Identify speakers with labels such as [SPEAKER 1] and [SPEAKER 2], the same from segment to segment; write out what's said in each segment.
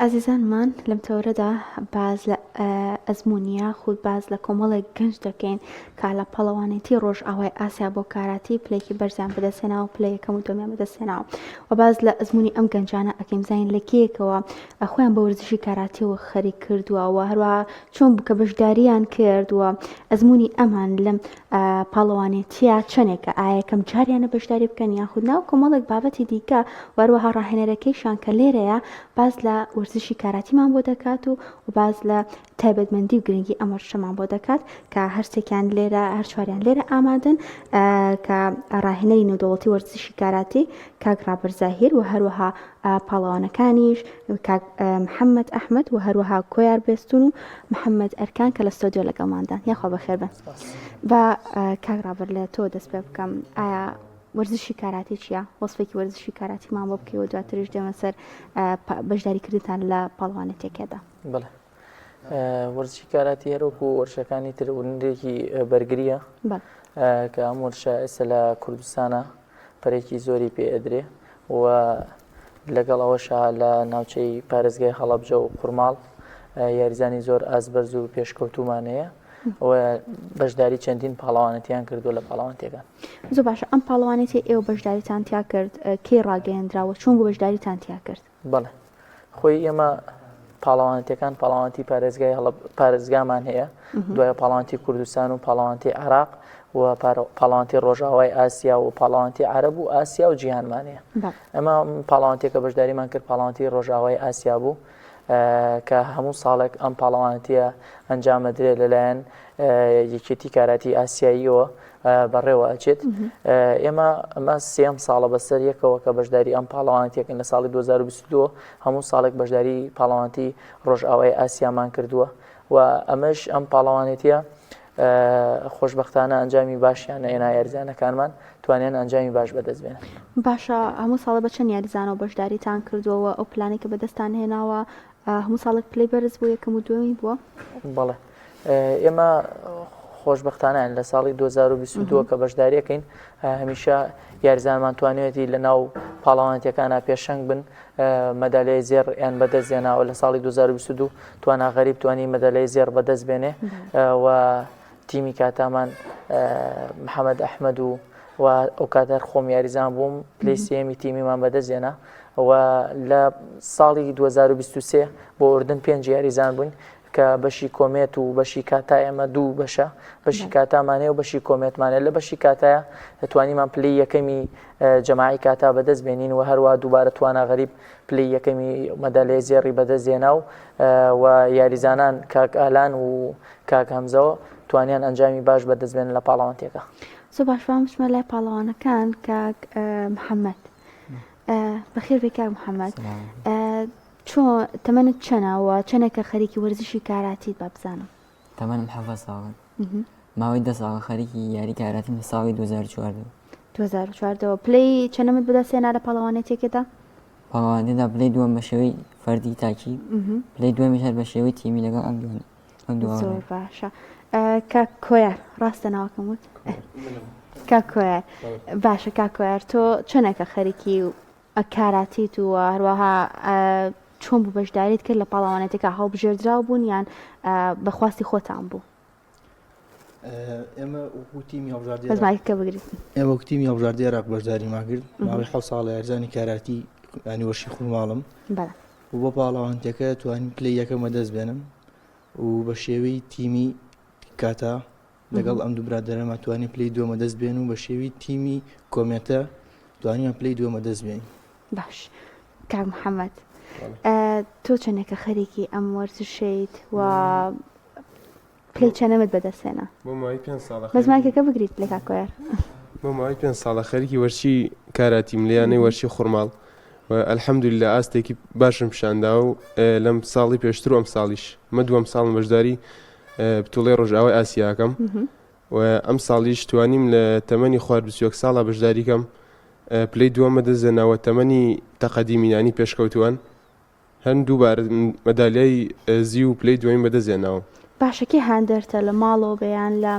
[SPEAKER 1] عزیزانمان لەم تەورەدا باز لە ئەزممویە خود باز لە کۆمەڵێک گەنج دەکەین کا لە پەڵەوانێتی ڕۆژ ئاوای ئاسیا بۆ کاراتی پلێکی بەرزیان بەدەستێناوە و پلە یەکەم و دۆمیان بەدەستێناوە و باز لە ئەزمموی ئەم گەنجانە ئەکەیم زین لە کێکەوە خۆیان بە وەرزشی کاراتیەوە خەریک کردووە و هەروە چۆن بکە بەشداریان کردووە ئەزمموی ئەمان لەم پاڵەوانێتیە چەندێکە ئایەکەم جاریانە بەشداری بکەن یاخود ناو کۆمەڵێک بابەتی دیکە وەروەها ڕاهێنەرەکەیشان کە لێرەیە باز لە وەرزشی کاراتیمان بۆ دەکات و باز لە تایبەتمەندی و گرنگی ئەمەشەمان بۆ دەکات کە هەرسێکیان لێرە هەر چواریان لێرە ئامادەن کە ڕاهێنەری نێودەوڵەتی وەرزشی کاراتی کاک ڕابەر زاهیر و هەروەها پاڵەوانەکانیش کاک محەممەد ئەحمەد و هەروەها کۆیار بێستون و محەممەد ئەرکان کە لە ستۆدیۆ لەگەڵماندان یاخوا بەخێر بن بە کاک ڕابەر لە تۆ دەست پێ بکەم ئایا وەرزشی کاراتی چییە؟ وەسفێکی وەرزشی کاراتیمان بۆ بکەوە دواتریش دێمە سەر بەشداریکردتان لە پاڵوانێتێکێدا.
[SPEAKER 2] بڵێ وەرزشی کاراتی هەروەکو وەرشەکانی تر وندێکی بەرگریە کە ئەم وەرشە ئێستا لە کوردستانە پەرێکی زۆری پێ ئەدرێ و لەگەڵ ئەوەشە لە ناوچەی پارێزگای هەڵەبجە و قورماڵ یاریزانی زۆر ئازبەرز و پێشکەوتومانەیە و بەشداری چەندین پاڵەوانێتیان کردو لە پاڵەوانێتەکان.
[SPEAKER 1] زۆر باشە ئەم پاڵەوانێتی ئێوە بەشداریتان تیا کرد کێ ڕاگەیەندراوە چۆن بۆ بەشداریتان تیا کرد؟
[SPEAKER 2] بەڵێ خۆی ئێمە پاڵەوانێتەکان پاڵەوانێتی پارێزگای پارێزگامان هەیە دوایە پاڵەوانێتی کوردستان و پاڵەوانێتی عێراق و پاڵەوانێتی ڕۆژاوای ئاسیا و پاڵەوانێتی عەرەب و ئاسیا و جیهانمانەیە. ئەمە پاڵەوانێتێکە بەشداریمان کرد پاڵەوانێتی ڕۆژاوای ئاسیا بوو کە هەموو ساڵێک ئەم پاڵەوانێتیە ئەنجامەدرێت لەلایەن یەکێتی کاراتی ئاسیاییەوە بەڕێوە ئەچێت. ئێمە سێم ساڵە بەسەر یەکەوە کە بەشداری ئەم پاڵەوانێتێکن لە ساڵی 2022 هەموو ساڵێک بەشداری پاڵەوانێتی ڕۆژئاوای ئاسیامان کردووە و ئەمەش ئەم پاڵەوانێتیە خۆشبەختانە ئەنجامی باشیانە ئێنا یاریزانەکانمان توانیان ئەنجامی باش بەدەستبێنن.
[SPEAKER 1] باشە هەموو ساڵە بە چەند یاریزانەوە بەشداریتان کردووە ئەو پلانێک کە بەدەستان هێناوە هەموو ساڵێک پلەی بەرز بوو یەکەم و دومی بووە؟
[SPEAKER 2] بەڵێ ئێمە خۆشبەختانەیان لە ساڵی 2022 کە بەشداریەکەین هەمیشە یاریزانمان توانێتی لە ناو پاڵەوانێتەکانە پێشەنگ بن مەدالیای زێڕ یان بەدەستێناوە لە ساڵی 2022 توانە غەریب توانی مەدالیای زێڕ بەدەستبێنێ و تیمی کاتامان محەممەد ئەحمەد و ئەو کاتەر خۆم یاریزان بووم پلەی سێمی تیمیمان بەدەستێنا و لە ساڵی 2023 بۆ ئوردن 5 یاریزان بووین کە بەشی کۆمێت و بەشی کاتای ئەمە دوو بەشە بەشی کاتامانەیە و بەشی کۆمێتمانێت لە بەشی کاتایە دەتوانیمان پلەی یەکەمی جەماعی کاتا بەدەست بێنین و هەروە دووبارە توانە غەریب پلەی یەکەمی مەدالیای زێڕی بەدەستێنا و یاریزانان کاک ئالان و کاک هەمزەوە توانیان ئەنجامی باش بەدەستبێنن لە پاڵەوانێتێکە.
[SPEAKER 1] زۆر باش بچمە لای پاڵەوانەکان کاک محەممەد بەخێر بێ کاک محەممەد چۆن تەمەنت چەنەوە چەندێکە خەریکی وەرزشی کاراتیت با بزانم؟
[SPEAKER 3] تەمەنم 7 ساڵە ماوەی 10 ساڵە خەریکی یاری کاراتیم لە ساڵی 2014
[SPEAKER 1] پلەی چەندەمت بەدەستێنا لە پاڵەوانێتێکێدا؟
[SPEAKER 3] پاڵەوانێتدا پلەی دووەم بە شێوەی فەردی تاکی پلەی دووەمیش هەر بە شێوەی تیمی لەگەڵ ئەم دووە.
[SPEAKER 1] زۆر باشە. کاک کۆیار ڕاستە ناوەکەم وت؟ کاک کۆیار باشە کاک کۆیار تۆ چەندێکە خەریکی کاراتیت و هەروەها چۆن بوو بەشداریت کرد لە پاڵەوانێتێکە هەڵبژێردراو بوون یان بەخواستی خۆتان بوو؟
[SPEAKER 4] ئێمە وەکو تیمی
[SPEAKER 1] بەزمایکە بگریت.
[SPEAKER 4] ئێمە وەکو تیمی هەڵبژاردی عێراق بەشداریمان کرد ماوەی 7 ساڵە یاریزانی کاراتی ینی وەرشی خورماڵم و بۆ پاڵەوانێتەکە توانین پلەی یەکەم بەدەست بێنم و بە شێوەی تیمی کاتا لەگەڵ ئەم دوو برادەرەمە توانین پلەی دووەمە دەست بێن و بە شێوەی تیمی کۆمێتە توانیان پلەی دووەمە دەست بێنین. باش
[SPEAKER 1] کاک محەممەد تۆ چەندێکە خەریکی ئەم وەرزشیت و پلەی چەندەمت بەدەستێنا؟
[SPEAKER 5] بۆ ماوەی 5 ساڵە
[SPEAKER 1] بەزمایکەکە بگریت لە کاک کۆیار.
[SPEAKER 5] بۆ ماوەی 5 ساڵە خەریکی وەرشی کاراتیم لەیانەی وەرشی خورماڵ و ئەلحەمدولیللا ئاستێکی باشم پیشاندا و لەم ساڵی پێشتر و ئەم ساڵیش مە دووەم ساڵم بەشداری بتوڵەی ڕۆژئاوای ئاسیاکەم و ئەم ساڵیش توانیم لە تەمەنی 21 ساڵە بەشداریکەم پلەی دووەمە دەستێناوە تەمەنی تەقەدیمینانی پێشکەوتووان هەندوو بار مەدالیای زی و پلەی دوایین بەدەستێناوە.
[SPEAKER 1] باشەکی هەندەرتە لە ماڵەوە بەیان لە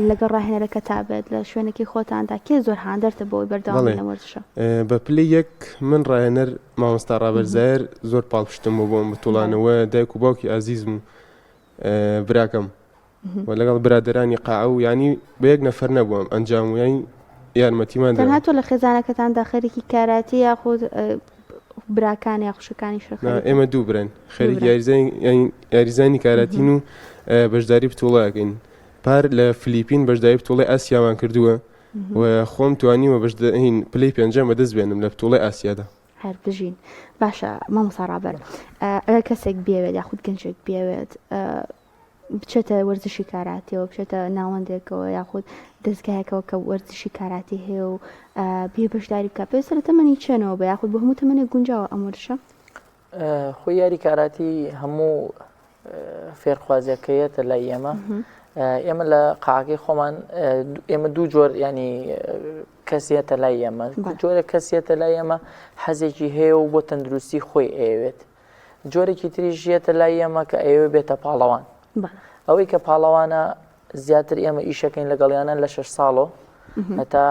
[SPEAKER 1] لەگەڵ ڕاهێنەرەکە تابێت لە شوێنێکی خۆتاندا کێ زۆر هاندەرتە بۆی بەردەوام لە وەرزشە؟
[SPEAKER 5] بە پلەی یەک من ڕاهێنەر مامۆستا ڕابەرزایر زۆر پاڵپشتم بۆ بۆم بتوڵانەوە دایک و باوکی ئازیزم و براکەم و لەگەڵ برادرانی قاعە و ینی بە یەک نەفەر نەبووم ئەنجام و یانی یارمەتیمان
[SPEAKER 1] تەنها تۆ لە خێزانەکەتاندا خەریکی کاراتی یاخود براکان یا خوشەکانی شەخەریک؟
[SPEAKER 5] ئێمە دوو برن خەریک یاریزانی کاراتین و بەشداری بتوڵەکەین پار لە فلیپین بەشداری بتوڵی ئاسیامان کردووە و خۆم توانیوە بەشدەین پلەی پێنجەم بەدەست بێنم لە بتوڵی ئاسیادا.
[SPEAKER 1] هەر بژین باشە مامۆستا ڕابەر ئەگەر کەسێک بێوێت یاخود گەنجێک بێوێت بچێتە وەرزشی کاراتیەوە بچێتە ناوەندێکەوە یاخود دەستگایەکەوە کە وەرزشی کاراتی هەیە و بێ بەشداری بکە پێویستە لە تەمەنی چێنەوە بە یاخود بە هەموو تەمەنێک گونجاوە ئەم وەرزشە؟
[SPEAKER 2] خۆی یاری کاراتی هەموو فێرخوازیەکەیەتە لای ئێمە لە قاعەکەی خۆمان ئێمە دوو جۆر ینی کەسێتە لای ئێمە جۆرە کەسێتە لای ئێمە حەزێکی هەیە و بۆ تەندروستی خۆی ئەوێت جۆرێکی تریژێتە لای ئێمە کە ئەوێ بێتە پاڵەوان ئەوەی کە پاڵەوانە زیاتر ئێمە ئیشەکەین لەگەڵیانە لە 6 ساڵۆ هەتا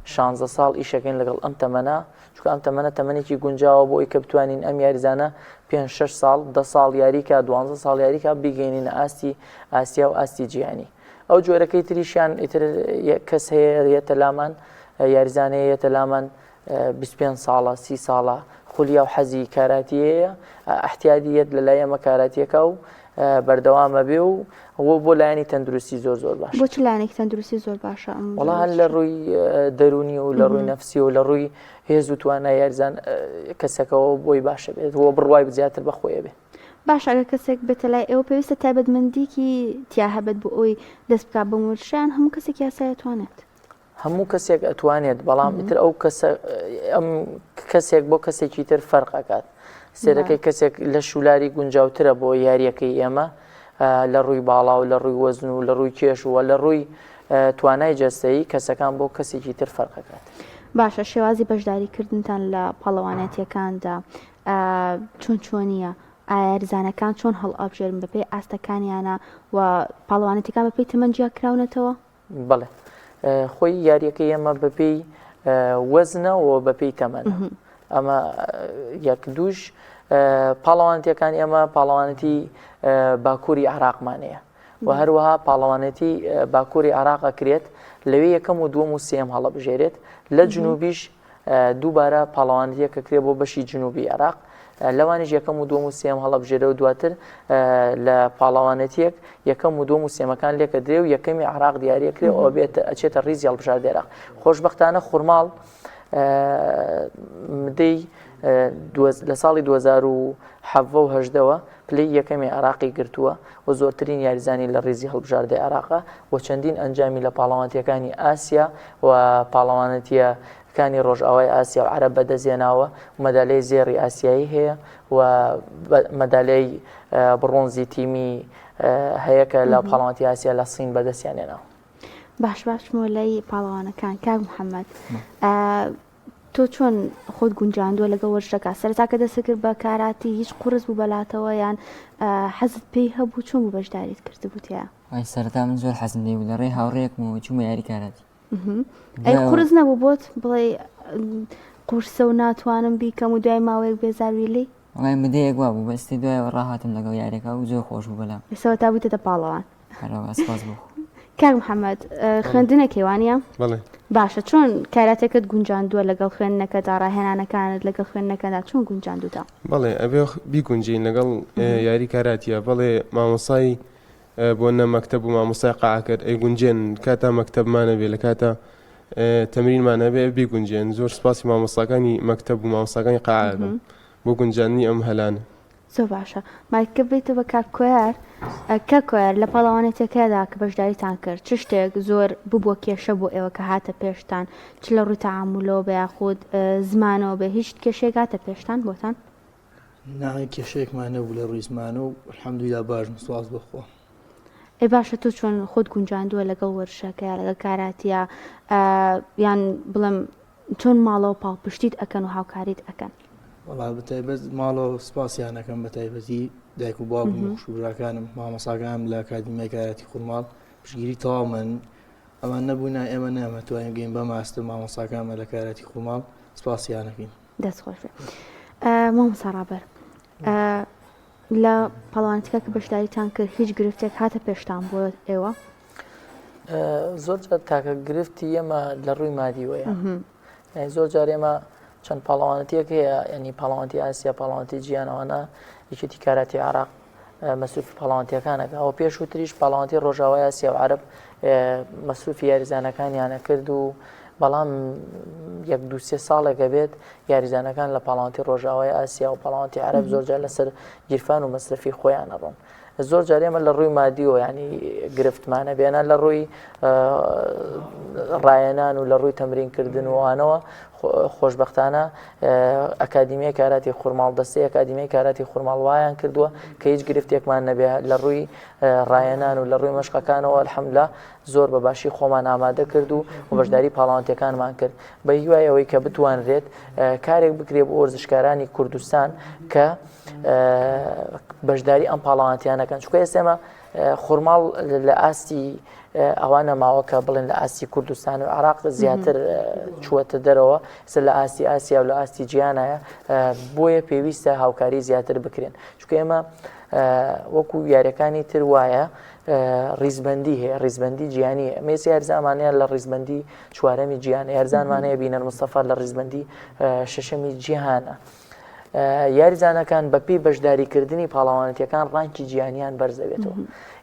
[SPEAKER 2] 16 ساڵ ئیشەکەین لەگەڵ ئەم تەمەنە چونکە ئەم تەمەنە تەمەنێکی گونجاوە بۆ ئەوی کە بتوانین ئەم یاریزانە 5-6 ساڵ 10 ساڵ یاریکە 12 ساڵ یاریکە بیگەینینە ئاستی ئاسیا و ئاستی جیهانی ئەو جۆرەکەی تریشیان ئیتر کەس هەیەتە لامان یاریزانەیەتە لامان 25 ساڵە 30 ساڵە خولیا و حەزی کاراتیەیە احتیاجیت لەلای ئەمە کاراتیەکە و بەردەوامە بێ و بۆ لایەنی تەندروستی زۆر باش.
[SPEAKER 1] بۆ چ لایەنێکی تەندروستی زۆر باشە؟
[SPEAKER 2] وەڵا هەر لە ڕووی دەرونی و لە ڕووی نەفسی و لە ڕووی هێز و توانای یاریزان کەسەکەەوە بۆی باشە بێت بۆ بڕوای زیاتر بەخۆیە بێت.
[SPEAKER 1] باش ئەگەر کەسێک بێتە لای ئێوە پێویستە تایبەتمەندیکی تیا هەبێت بۆ ئەوی دەست بکات بە وەرزشیان هەموو کەسێک یاسایەتوانێت؟
[SPEAKER 2] هەموو کەسێک ئەتوانێت بەڵام ئیتر ئەو ئەم کەسێک بۆ کەسێکی تر فەرقەکات سێرەکەی کەسێک لە شولاری گونجاوترە بۆ یاریەکەی ئێمە لە ڕووی باڵا و لە ڕووی وەزن و لە ڕووی کێش و لە ڕووی توانای جەستەیی کەسەکان بۆ کەسێکی تر فەرقەکات.
[SPEAKER 1] باشە شێوازی بەشداریکردنتان لە پاڵەوانێتیەکاندا چۆنیە؟ یاریزانەکان چۆن هەڵ ئابژێرن بەپێی ئاستەکانیانە و پاڵەوانێتەکان بەپێی تەمەنجیا کراونەتەوە؟
[SPEAKER 2] بەڵێ خۆی یاریەکەی ئێمە بەپێی وەزنەوە بەپێی تەمەنە ئەمە یەک دووش پاڵەوانێتیەکان ئێمە پاڵەوانێتی باکووری عراقمانەیە و هەروەها پاڵەوانێتی باکووری عراقەکرێت لەوێ یەکەم و دووەم و سێم هەڵەبژێرێت لە جنوبیش دووبارە پاڵەوانێتیەکە کرێت بۆ بەشی جنوبی عراق لەوانیش یەکەم و دووەم و سێم هەڵەبژێرە و دواتر لە پاڵەوانێتیەک یەکەم و دووەم و سێمەکان لێکە درێ و یەکەمی عراق دیارەکرێت ئەوە بێت ئەچێتە ڕیزی هەڵبژاردنی عێراق. خۆشبەختانە خوڕماڵ مدەی لە ساڵی 2017ەوە پلەی یەکەمی عراقی گرتووە و زۆرترین یاریزانی لە ڕیزی هەڵبژاردنی عێراقە و چەندین ئەنجامی لە پاڵەوانێتیەکانی ئاسیا و پاڵەوانێتیەکانی ڕۆژئاوای ئاسیا و عەرەب بەدەستهێناوە و مەدالەی زێڕی ئاسیایی هەیە و مەدالەی بڕۆنزی تیمی هەیە کە لە پاڵەوانێتی ئاسیا لە سین بەدەستیانێناوە.
[SPEAKER 1] باش لای پاڵەوانەکان کاک محەممەد تۆ چۆن خۆت گونجاندووە لەگەڵ وەرزشەکە سەرەتا کە دەستەکرد بە کاراتی هیچ قورس بوو بەلاتەوە یان حەزت پێی هەبوو چۆن بوو بەشداریت کردبووتیە؟
[SPEAKER 3] سەرەتا من زۆر حەزم لێ بوو لە ڕێی هاوڕێیەکم و چوومە یاری کاراتی.
[SPEAKER 1] ئەی قورس نەبوو بۆت بڵێ قورسە و ناتوانم بیکەم و دوای ماوەیەک بێزاروی لێ؟
[SPEAKER 3] وڵای مدەیەک وا بوو بەستی دوایەوە ڕاهاتم لەگەڵ یاریەکە و زۆر خۆش بوو بەلام
[SPEAKER 1] ئێستا تا بوویتە پاڵەوان.
[SPEAKER 3] سپاس بوو.
[SPEAKER 1] کاک محەممەد خوێندنە کێوانە؟
[SPEAKER 5] بەڵێ.
[SPEAKER 1] باشە چۆن کاراتێکت گونجاندووە لەگەڵ خوێندنەکەدا ڕاهێنانەکانت لەگەڵ خوێندنەکەدا چۆن گونجاندووتە؟
[SPEAKER 5] بەڵێ ئەبێ بیگونجین لەگەڵ یاری کاراتیە بەڵێ مامۆسای بۆ نە مەکتەب و مامۆسای قاعەکەت ئەی گونجێن کاتا مەکتەبمانە بێ لە کاتە تەمرینمانە بێ بیگونجێن زۆر سپاسی مامۆستاکانی مەکتەب و مامۆستاکانی قاعەکەم بۆ گونجاندنی ئەم هەلانە.
[SPEAKER 1] زۆر باشە مایکە بێتەوە کاک کۆیار لە پاڵەوانێتەکەدا کە بەشداریتان کرد چ شتێک زۆر ببووە کێشە بۆ ئێوە کە هاتە پێشتان چ لە ڕووی تەعاملەوە بە یاخود زمانەوە بێ هیچ کێشێک هاتە پێشتان بۆتان؟
[SPEAKER 4] ناوی کێشەیەکمان نەبوو لە ڕووی زمانە و الحەمدولیلا باشم سوپاس بەخوا.
[SPEAKER 1] ئەی باشە تۆ چۆن خۆت گونجاندووە لەگەڵ وەرزشەکە یا لەگەڵ کاراتیە یان بڵێم چۆن ماڵەوە پاڵپشتیت ئەکەن و هاوکاریت ئەکەن؟
[SPEAKER 4] وەڵا بەتایبەت ماڵەوە سپاسیانەکەم بەتایبەتی دایک و باوکم و شوراکانم مامۆساکانم لە ئەکادیمیای کاراتی خوڕماڵ پشتگیری تەواو من ئەمان نەبوونا ئێمە نامەتوانین گەین بە ماستر مامۆستاکانمە لە کارەتی خۆماڵ سپاسیانەکەین.
[SPEAKER 1] دەستخۆش بێت. مامۆستا ڕابەر لە پاڵەوانێتەکە کە بەشداریتان کرد هیچ گرفتێک هاتە پێشتان بۆ ئێوە؟
[SPEAKER 2] زۆر جار تاکە گرفتی ئێمە لە ڕووی مادیوەیە، زۆر جار ئێمە چەند پاڵەوانەتێک هەیە، ینی پاڵەوانەتی ئاسیا، پاڵەوانەتی جیهانەوەە یەکێتی کاراتی عێراق مەسروفی پاڵەوانەتیەکانەکە، ئەوە پێش و تریش پاڵەوانەتی ڕۆژاوای ئاسیا و عەرەب مەسروفی یاریزانەکانیانە کرد و بەڵام یەک دو سێ ساڵێکە بێت یاریزانەکان لە پاڵەوانەتی ڕۆژاوای ئاسیا و پاڵەوانەتی عەرەب زۆرجار لەسەر گیرفان و مەسرفی خۆیانە ڕۆن. زۆر جار ئێمە لە ڕووی مادیەوە ینی گرفتمانە بێنە لە ڕووی ڕایەنان و لە ڕووی تەمرینکردن وانەوە خۆشبەختانە ئەکادیمیای کاراتی خورماڵ دەستەی ئەکادیمیای کاراتی خورماڵ وایان کردووە کە هیچ گرفتێکمان نەبێت لە ڕووی ڕایەنان و لە ڕووی مەشقەکانەوە الحەمدوللا زۆر بە باشی خۆمان ئامادە کرد و بەشداری پاڵەوانەتیەکانمان کرد بە هیوای ئەوەی کە بتوانرێت کارێک بکرێت بۆ وەرزشکارانی کوردستان کە بەشداری ئەم پاڵەوانەتیانەکەن، چونکە ئێستێمە خورماڵ لە ئاستی ئەوانە ماوە کە بڵێن لە ئاستی کوردستان و عێراق زیاتر چووەتە دەرەوە، لە ئاستی ئاسیا و لە ئاستی جیهانایە، بۆیە پێویستە هاوکاری زیاتر بکرێن، چونکە ئێمە وەکو یاریەکانی تر وایە ڕیزبەندی هەیە، ڕیزبەندی جیهانی هەیە. مێسی یاریزانمانەیە لە ڕیزبەندی چوارەمی جیهانە، یاریزانمانەیە بینەر مستەفا لە ڕیزبەندی شەشەمی جیهانە. یاریزانەکان بەپێی بەشداریکردنی پاڵەوانەتیەکان ڕانکی جیهانیان بەرزەبێتەوە.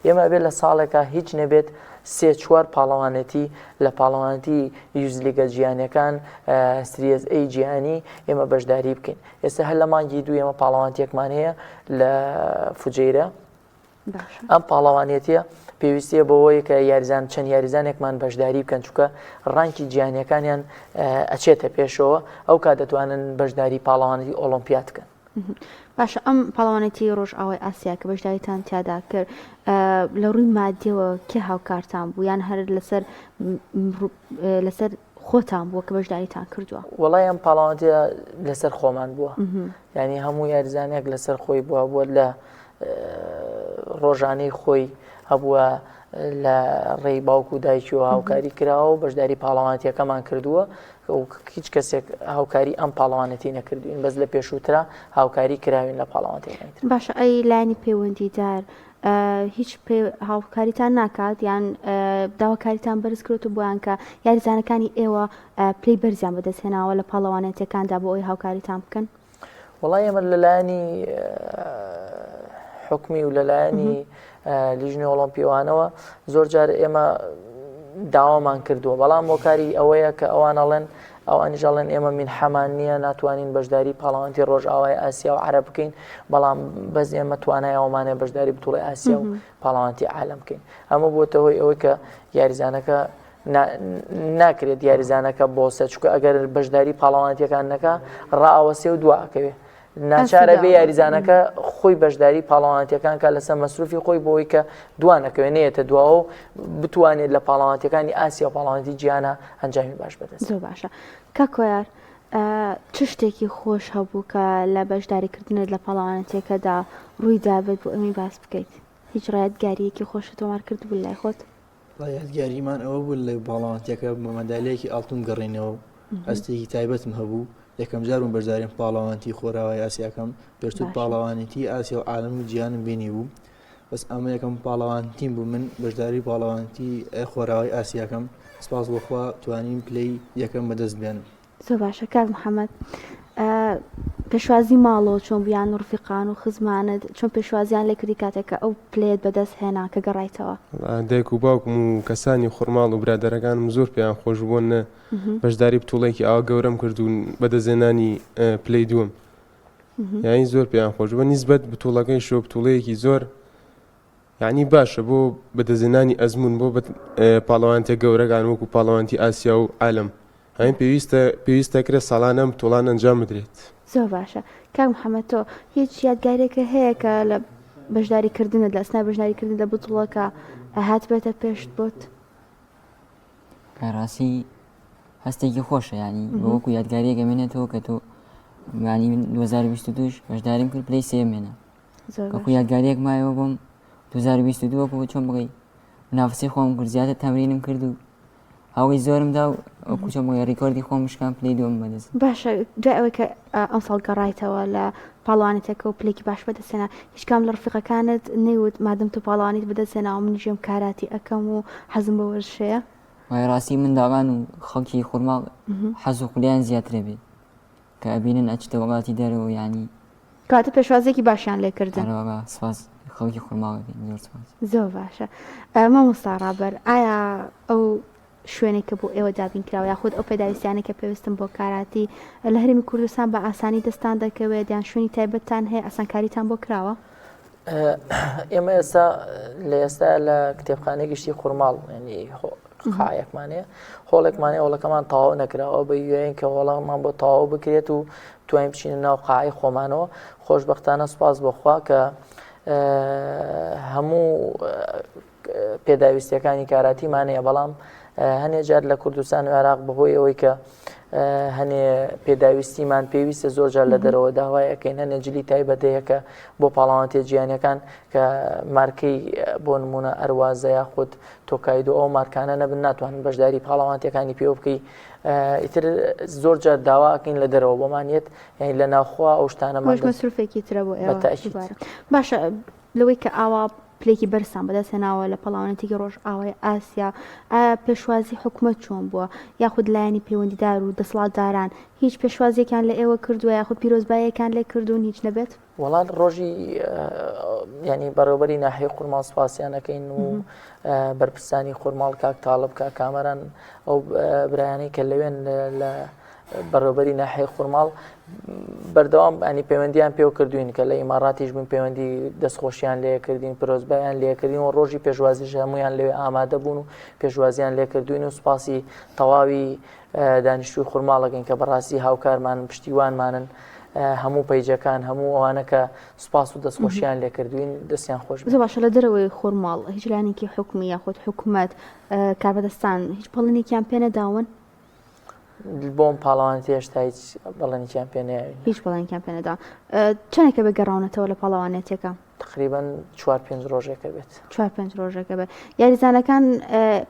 [SPEAKER 2] ئێمە بێت لە ساڵێکە هیچ نەبێت سێ چوار پاڵەوانەتی لە پاڵەوانەتی یوزلیگە جیهانیەکان سریەز ئەی جیهانی ئێمە بەشداری بکەین. ئێستا هەر لە مانگی دوو ئێمە پاڵەوانەتیەکمان هەیە لە فوجەیرە. ئەم پاڵەوانێتیە پێویستیە بەوەی کە یاریزان چەند یاریزانێکمان بەشداری بکەن، چونکە ڕانکی جیهانیەکانیان ئەچێتە پێشەوە، ئەو کات دەتوانن بەشداری پاڵەوانەتی ئۆلۆمپیاد بکەن.
[SPEAKER 1] باشە، ئەم پاڵەوانێتی ڕۆژئاوای ئاسیا کە بەشداریتان تیادا کرد لە ڕووی مادیەوە کێ هاوکارتان بوو یان هەر لەسەر خۆتان بووە کە بەشداریتان کردووە؟
[SPEAKER 2] وەڵای ئەم پاڵەوانەتیە لەسەر خۆمان بووە، ینی هەموو یاریزانێک لەسەر خۆی بووە لە ڕۆژانەی خۆی هەبووە لە ڕێی باوکو و دایکیەوە هاوکاری کراوە و بەشداری پاڵەوانەتیەکەمان کردووە و هیچ کەسێک هاوکاری ئەم پاڵەوانەتی نەکردوین، بەس لە پێشووترا هاوکاری کراوین لە پاڵەوانەتیەکانی تر.
[SPEAKER 1] باشە، ئەی لایانی پەیوەندیدار هیچ هاوکاریتان ناکات یان داواکاریتان بەرز کردوتە بۆیان کە یاریزانەکانی ئێوە پلەی بەرزیان بەدەستهێناوە لە پاڵەوانەتیەکاندا بۆ ئەوی هاوکاریتان بکەن؟
[SPEAKER 2] وەڵای ئێمە لەلایەنی حکمی و لەلایەنی لیژنی ئۆڵۆمپیەوانەوە زۆر جار ئێمە داوامان کردووە، بەڵام هۆکاری ئەوەیە کە ئەوانەڵێن ئەوانیژەڵێن ئێمە منحەمان نییە، ناتوانین بەشداری پاڵەوانەتی ڕۆژئاوای ئاسیا و عەرەب بکەین، بەڵام بەس ئێمە توانای ئەومانێ بەشداری بتوڵی ئاسیا و پاڵەوانەتی عالەم بکەین. ئەمە بۆتە هۆی ئەوەی کە یاریزانەکە ناکرێت یاریزانەکە بۆسە، چونکە ئەگەر بەشداری پاڵەوانەتیەکان نەکا ڕائەوەسێ و دواکەوێ، ناچارە بێ یاریزانەکە خۆی بەشداری پاڵەوانەتیەکان کە لەسەر مەسروفی خۆی بۆی کە دوانەکەوێ نێتە دواوە و بتوانێت لە پاڵەوانەتیەکانی ئاسیا و پاڵەوانەتی جیهانە ئەنجامی باش بەدەست.
[SPEAKER 1] زۆر باشە. کاکۆیار، چ شتێکی خۆش هەبوو کە لە بەشداریکردنت لە پاڵەوانەتیەکەدا ڕووی دابێت بۆ ئەمی باس بکەیت؟ هیچ ڕایەتگاریەکی خۆشت تۆمار کرد بوو لای خۆت؟
[SPEAKER 4] ڕایەتگاریمان ئەوە بوو لە پاڵەوانەتیەکە بە مەدالەیەکی ئاڵتوم گەڕینەوە، هەستێکی تایبەتم هەبوو. یەکەم جارم بەشداریم پاڵەوانەتی خۆراوای ئاسیاکەم، پێشتر پاڵەوانێتی ئاسیا و عالەم و جیهانم بینی بوو، بەس ئەمە یەکەم پاڵەوانتیم بوو من بەشداری پاڵەوانەتی خۆراوای ئاسیاکەم. سپاس بۆخوا توانیم پلەی یەکەم بەدەست بێنم.
[SPEAKER 1] زۆر باشە. کاک محەممەد، پێشوازی ماڵەوە چۆن بیان و ڕفیقان و خزمانت چۆن پێشوازیان لێ کردی کاتێککە ئەو پلێت بەدەست هێنا کە گەڕایتەوە؟
[SPEAKER 5] دایک و باوکم و کەسانی خورماڵ و برادەرەکانم زۆر پێیان خۆش بوون بەشداری بتوڵێکی ئاوا گەورەم کردوون بەدەستهێنانی پلەی دووەم، یانی زۆر پێیان خۆش بووە نیسبەت بتوڵەکەی شۆ بتوڵەیەکی زۆر یعنی باشە بۆ بەدەستهێنانی ئەزمون بۆ پاڵەوانتە گەورەکان وەکو پاڵەوانتی ئاسیا و عالەم هەین پێویستەکرێت ساڵانە تۆڵان ئەنجام بدرێت.
[SPEAKER 1] زۆر باشە. کاک محەممەد، تۆ هیچ یادگارێکە هەیە کە لە بەشداریکردنت لە ئەسنای بەشداریکردن لە بتوڵەکە هات بێتە پێشت بۆت؟
[SPEAKER 3] کاڕاستی هەستێکی خۆشە، ینی بەوەکو یادگاریەکە مێنێتەوە کە تۆ ینی 2022 بەشداریم کرد پلەی سێمێنە، وەکو یادگاریەک مایەوە بۆم 2022 چۆن بڵێ منافسی خۆم کرد، زیاتر تەمرینم کرد و هاوی زۆرم دا و کوچە بۆ ڕیکۆردی خۆم مشکان پلی دوم بەدەست
[SPEAKER 1] باشە دوای ئەوەی کە ئەم ساڵ گەڕایتەوە لە پاڵوانێتەکە و پلێکی باش بەدەستێنا هیچ کام لە ڕفیقەکانت نەیوت مادەم تو پاڵوانیت بەدەستێناوە من ژێم کاراتی ئەەکەم و حەزم بە وەرشەیە
[SPEAKER 3] وای ڕاستی منداڵان و خەڵکی خورماڵ حەز و خولیان زیاترە بێت کە ئەبینن ئەچتە وڵاتی دەرەوە ینی
[SPEAKER 1] کاتە پێشوازێکی باشیان لێکردن
[SPEAKER 3] سپاس خەڵکی خورماڵ زۆر سپاس
[SPEAKER 1] زۆر باشە مامۆستا ڕابەر ئایا ئەو شوێنێک کە بۆ ئێوە دابین کراوە یاخود ئەو پێداویستیانێک کە پێویستم بۆ کاراتی لە هەرێمی کوردستان بە ئاسانی دەستان دەکەوێت یان شوێنی تایبەتتان هەیە ئاسانکاریتان بۆ کراوە
[SPEAKER 2] ئێمە ئێستا لە ئێستا لە کتێبخانەی گشتی خورماڵ ینی قایەکمانەیە هۆڵێکمانەیە هۆڵەکەمان تەواو نەکراوە بە وێن کە هۆڵەمان بۆ تەواو بکرێت و توانین بچینە ناو قاعی خۆمانەوە خۆشبەختانە سوپاس بەخوا کە هەموو پێداویستیەکانی کاراتیمانەیە بەڵام هەنێ جار لە کوردستان و عێراق بەهۆی ئەوەی کە هەنێ پێداویستیمان پێویستە زۆر جار لە دەرەوە داوای ئەەکەین هەنێ جلی تایبەتەیە کە بۆ پاڵاوانتێ جیهانیەکان کە مارکەی بۆ نمونە ئەروازە یاخود تۆکایدۆ ئەو مارکانە نەبن ناتوانن بەشداری پاڵاوانتەکانی پێوە بکەی ئیتر زۆر جار داواکەین لە دەرەوە بۆمانێت یعنی لە ناوخوا ئەو شتانەمان
[SPEAKER 1] مەسروفێکی ترە بۆ ئێوە باشە لەوەی کە ئاوا پلێکی بەرسان بەدەستێناوە لە پەڵاوانەتێکی ڕۆژ ئاوای ئاسیا پێشوازی حکوومەت چۆن بووە یاخود لایەنی پەیوەندیدار و دەسەڵاتداران هیچ پێشوازیەکان لە ئێوە کردووە یاخود پیرۆزباییەکان لێ کردوون هیچ نەبێت
[SPEAKER 2] وەڵات ڕۆژی ینی بەڕێوەبەری ناحیەی خورماڵ سوپاسیانەکەین و بەرپرسانی خورماڵ کاک تاڵب کاک کامەران ئەو برایانەی کە لەوێن لە بەڕێوەبەری ناحیەی خورماڵ بەردەوام ئەنی پەیوەندیان پێوە کردوین کە لە ئیماراتیش بوون پەیوەندی دەستخۆشییان لێکردین پرۆزبایان لێکردین و ڕۆژی پێشوازیش هەمویان لێ ئامادە بوون و پێشوازیان لێکردوین و سوپاسی تەواوی دانیشتووی خورماڵەکەین کە بەڕاستی هاوکارمان پشتیوانمانن هەموو پەیجەکان هەموو ئەوانە کە سوپاس و دەستخۆشییان لێکردوین دەستیان خۆش
[SPEAKER 1] زۆر باشە لە دەرەوەی خورماڵ هیچ لایەنێکی حکومی یاخود حکوومەت کاربەدەستان هیچ پەڵێنێکیان پێ نەداون
[SPEAKER 2] بۆم پاڵەوانێتی هێشتا هیچ بەڵێنێکیان پێ نەیاوین
[SPEAKER 1] هیچ بەڵێنێکیان پێ نەدا چەندێکە بەگەڕاونەتەوە لە پاڵەوانێتێکە
[SPEAKER 2] تقریبا 4-5 ڕۆژێکە بێت
[SPEAKER 1] 4-5 ڕۆژێکە بێت یاریزانەکان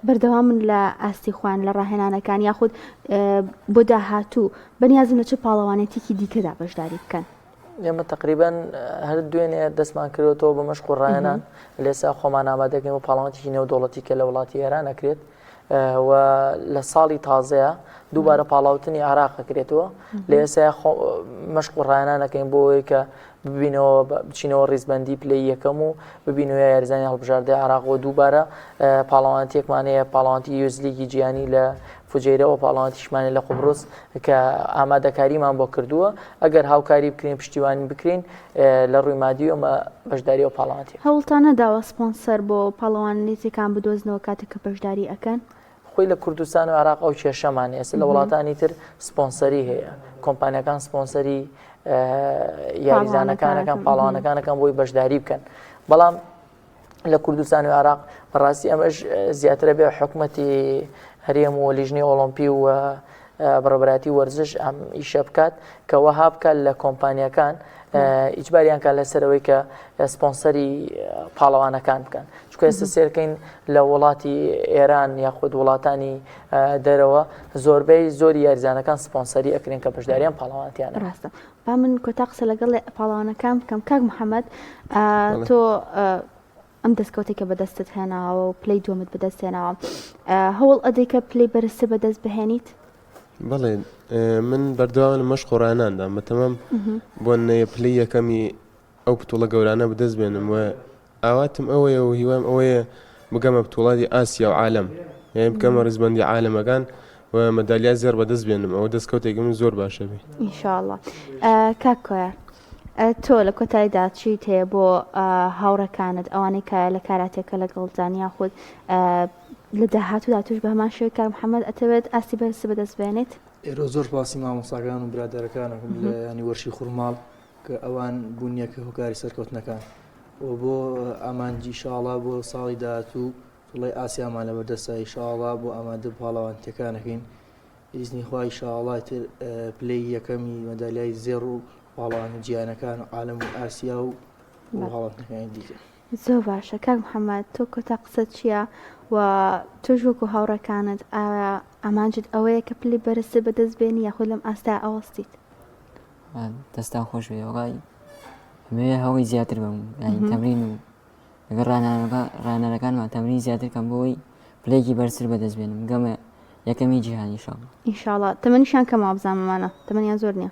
[SPEAKER 1] بەردەوامن لە ئاستی خوان لە ڕاهێنانەکان یاخود بۆ داهاتوو بەنیازن لە چه پاڵەوانێتێکی دیکەدا بەشداری بکەن
[SPEAKER 2] ئێمە تقریبا هەر دوێنێ دەستمان کردەوە بە مەشق و ڕاهێنان لێسا خۆمان ئامادەکەین بۆ پاڵەوانێتێکی نێودەوڵەتی کە لە وڵاتی ئێران ئەکرێت و لە ساڵی تازەیە دووبارە پاڵاوتنی عراق ئەکرێتەوە لە ئێستا مەشق و ڕاهێنانەکەین بۆ ئەوەی کە ببینەوە بچینەوە ڕیزبەندی پلەی یەکەم و ببینەوە یاریزانی هەڵبژاردەی عراقەوە دووبارە پاڵەوانێتێکمانەیە پاڵەوانتی یوزلیگی جیهانی لە فوجێرەوە پاڵەوانتیشمانی لە قوبڕوس کە ئامادەکاریمان بۆ کردووە ئەگەر هاوکاری بکرین پشتیوانی بکرین لە ڕووی مادی ئەمە بەشداری و پاڵەوانتی
[SPEAKER 1] هەوڵتان نەداوە سپۆنسەر بۆ پاڵەوانێتێکان بدۆزنەوە کاتێک کە بەشداری ئەکەن
[SPEAKER 2] خۆی لە کوردستان و عراق ئەو کێشەمان ئێستا لە وڵاتانی تر سپۆنسەری هەیە کۆمپانیەکان سپۆنسەری یاریزانەکانەکان پاڵەوانەکانەکان بۆی بەشداری بکەن بەڵام لە کوردستان و عراق بەڕاستی ئەمەش زیاترە بێ حکوومەتی هەرێم و لیژنەی ئۆلۆمپی و بەڕێوەبەرایەتی وەرزش ئەم ئیشە بکات کە وەها بکات لە کۆمپانیەکان ئیجباریان کات لەسەرەوەی کە سپۆنسەری پاڵەوانەکان بکەن چونکە ئێستا سێرکەین لە وڵاتی ئێران یاخود وڵاتانی دەرەوە زۆربەی زۆری یاریزانەکان سپۆنسەری ئەکرێن کە بەشداریان پاڵەوانتیانە
[SPEAKER 1] ڕاستە با من کۆتا قسە لەگەڵ پاڵەوانەکان بکەم کاک محەممەد تۆ ئەم دەستکەوتێکە بەدەستت هێناوە و پلەی دووەمت بەدەستێناوە هەوڵ ئەدەیکە پلەی بەرزتر بەدەست بهێنیت
[SPEAKER 5] بەڵێ من بەردەوام لە مەشق و ڕاهێناندا بەتەمام بۆ نەیە پلەی یەکەمی ئەو پتوڵە گەورانە بەدەست بێنم و ئاواتم ئەوەیە و هیوام ئەوەیە بگەمە پتوڵاتی ئاسیا و عالەم یعنی بکەمە ڕیزبەندی عالەمەکان و مەدالیا زێر بەدەست بێنم ئەوە دەستکەوتێکی من زۆر باشە بێ
[SPEAKER 1] ئینشاءڵڵا کاک کۆیار تۆ لە کۆتاییدا چیت هەیە بۆ هاوڕەکانت ئەوانەی کە لە کاراتێکە لەگەڵ یاخود لە داهاتوودا توش بە هەمان شێوەی کاک محەممەد ئەتەوێت ئاستی بەرز بەدەست بێنێت
[SPEAKER 4] ئێرە زۆر باسی مامۆستاکان و برادەرەکانەکەم لە ینی وەرشی خورماڵ کە ئەوان بوونیەکە هۆکاری سەرکەوتنەکان و بۆ ئامانجی شاڵا بۆ ساڵی داهاتوو وڵی ئاسیامان لە بەردەستە ئینشاءڵڵا بۆ ئامادە پاڵەوانتیەکانەکەین ئیزنی خوای ئینشاءڵڵا تر پلەی یەکەمی مەدالیای زێڕ و پاڵەوانی جیهانەکان و عالەم و ئاسیا و هەڵاتنەکانی دیکە
[SPEAKER 1] زۆر باشە کاک محەممەد تۆ کۆتا قسەت چییە و تۆش وەکو هاوڕەکانت ئامانجت ئەوەیە کە پلی بەرزتر بەدەست بێنی یاخود لەم ئاستا ئەوەستیت
[SPEAKER 3] دەستا خۆش بێ وەڵی ئەمەوێ هەوڵی زیاتر بم ینی تەمرین و لەگەڵ ڕانەرەکانمان تەمرین زیاتر کەم بۆی پلەیەکی بەرزتر بەدەست بێنم گەمە یەکەمی جیهانی شاڵ
[SPEAKER 1] ئینشاءڵڵا تەمەنیشان کەمەوە بزانمەمانە تەمەنیان زۆر نییە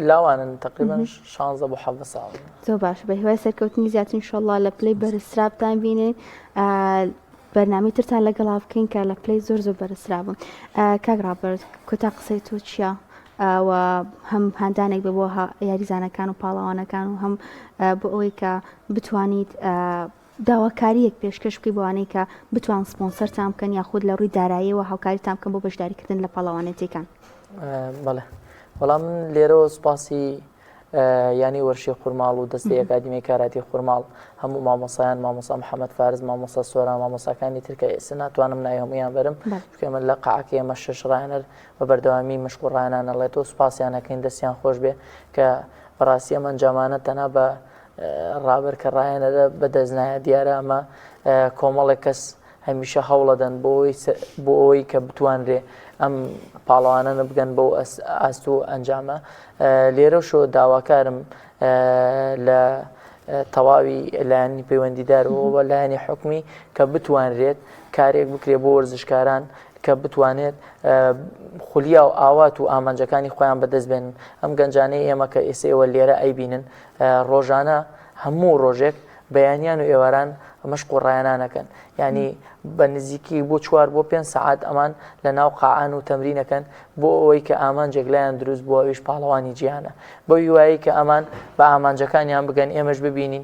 [SPEAKER 2] لاوانن تقریبا 16 بۆ 17 ساڵ
[SPEAKER 1] زۆر باش بە هیوای سەرکەوتنی زیاتر ئینشاءڵڵا لە پلەی بەرزترابتان بینێن بەرنامەی ترتان لەگەڵا بکەین کە لە پلەی زۆر بەرزترا بوون کاک ڕابرد کۆتا قسەی تۆ چییە و هەم هاندانێک بە بۆ یاریزانەکان و پاڵەوانەکان و هەم بۆ ئەوەی کە بتوانیت داواکاریەک پێشکەش بکەی بۆوانەی کە بتوان سپۆنسەرتان بکەن یاخود لە ڕووی داراییەوە هاوکاریتان بکەن بۆ بەشداریکردن لە پاڵەوانێتەکان
[SPEAKER 2] بەڵێ بەڵام من لێرەوە سوپاسی ینی وەرشی خورماڵ و دەستی ئەکادیمی کاراتی خورماڵ هەموو مامۆسایان مامۆسا محەممەد فارز مامۆسا سۆران مامۆساکانی ترکە ئێستا ناتوانم نای هەمویان بەرم چکە من لە قاعەکە ئێمە 6 ڕایەنەر بە بەردەوامی مشق و ڕایەنانەڵێتەوە سوپاسیانەکەین دەستیان خۆش بێ کە بەڕاستی ئەمە ئەنجامانە تەنها بە ڕابەر کە ڕایەنەرە بەدەستنایە دیارە ئەمە کۆمەڵێک کەس هەمیشە هەوڵەدەن بۆ ئەوەی کە بتوانرێ ئەم پاڵەوانە بگەن بۆ ئاست و ئەنجامە لێرە شۆ داواکارم لە تەواوی لایەنی پەیوەندیدارەوە لایەنی حکمی کە بتوانرێت کارێک بکرێ بۆ وەرزشکاران کە بتوانێت خولیا و ئاوات و ئامانجەکانی خۆیان بەدەست بێنن ئەم گەنجانەی ئێمە کە ئێسێوە لێرە ئەیبینن ڕۆژانە هەموو ڕۆژێک بەیانیان و ئێواران مەشق و ڕایەنانەکەن ینی بە نزیکی بۆ 4 بۆ 5 سەعات ئەمان لە ناو قاعان و تەمرینەکەن بۆ ئەوەی کە ئامانجێک لایەن دروست بۆ ئەویش پاڵەوانی جیهانە بۆ هیوایی کە ئەمان بە ئامانجەکانیان بگەن ئێمەش ببینین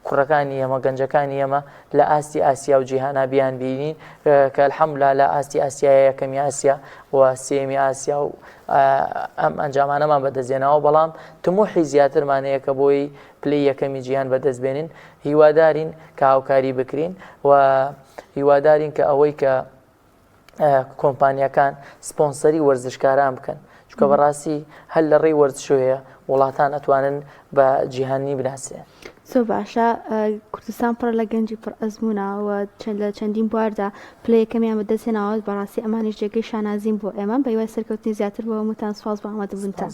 [SPEAKER 2] کوڕەکانی ئێمە گەنجەکانی ئێمە لە ئاستی ئاسیا و جیهانا بیان بینین کە الحەمدوللا لە ئاستی ئاسیای یەکەمی ئاسیا و سێمی ئاسیا و ئەم ئەنجامانەمان بەدەستێنەوە بەڵام تموحی زیاترمانەیە کە بۆی پلەی یەکەمی جیهان بەدەست بێنین هیوادارین کە هاوکاری بکرین و هیوادارین کە ئەوەی کە کۆمپانیەکان سپۆنسەری وەرزشکاران بکەن چونکە بەڕاستی هەر لە ڕێی وەرزشۆیە وڵاتان ئەتوانن بە جیهانی بناسێن
[SPEAKER 1] زۆر باشە کوردستان پڕ لە گەنجی پڕ ئەزمونە و لە چەندین بواردا پلە یەکەمیان بەدەستێنەوە بەڕاستی ئەمانیش جێگەی شانازیم بۆ ئێمە بە هیوای سەرکەوتنی زیاتر بۆ هەمووتان سوپاس بۆ ئامادەبوونتان